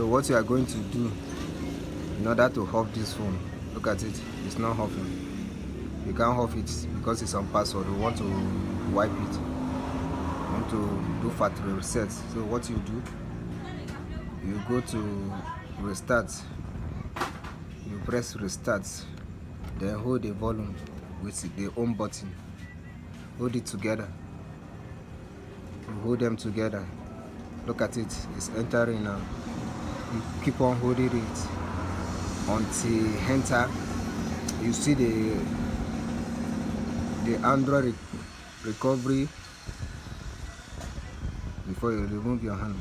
So what you are going to do in order to off this phone, look at it, it's not offing. You can't off it because it's on password. You want to wipe it, you want to do factory reset. So what you do, you go to restart, you press restart, then hold the volume with the home button, hold it together, you hold them together. Look at it, it's entering now. You keep on holding it until enter. You see the Android recovery before you remove your hand.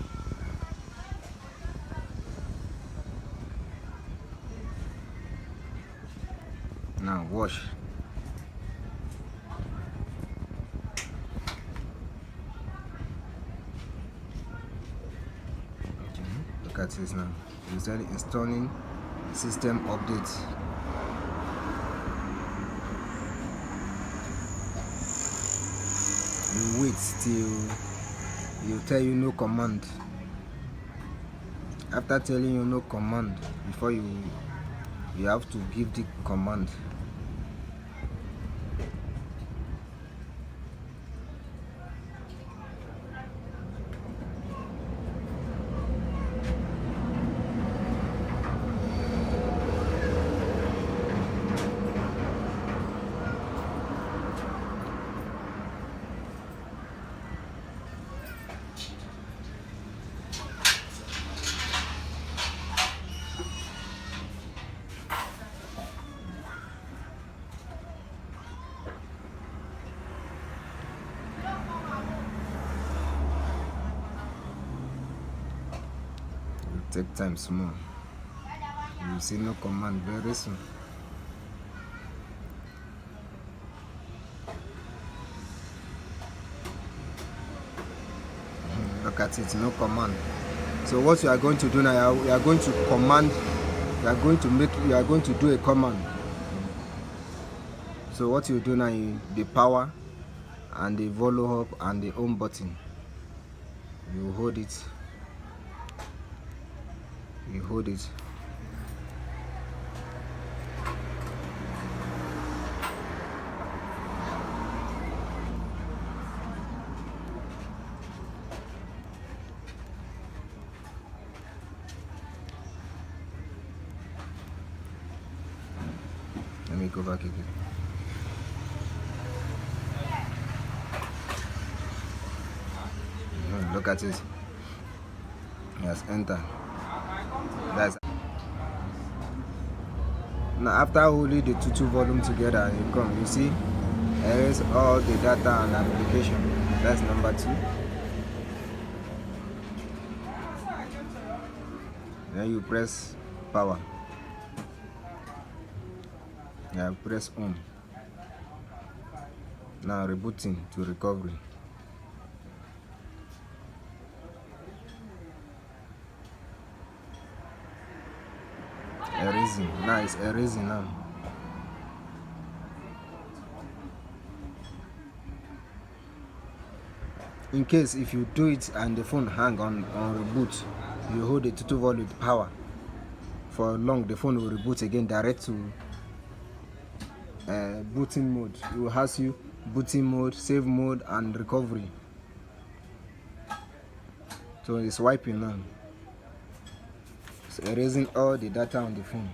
Now wash. Okay, look at this now. It's installing system update. You wait till you tell you no command. After telling you no command, before you have to give the command. Take time small. You will see no command very soon. Look at it, no command. So what you are going to do now, you are going to command, you are going to do a command. So what you do now is the power and the volume up and the home button. You hold it. You hold it. Let me go back again. Look at it. Yes, enter. That's now after holding the two volume together, you see there is all the data and application. That's number 2. Then you press power. Yeah, press on. Now rebooting to recovery. Erasing. Now it's erasing now. In case if you do it and the phone hang on reboot, you hold the total volume with power for long, the phone will reboot again direct to booting mode. It will ask you booting mode, save mode, and recovery. So it's wiping now. It's erasing all the data on the phone.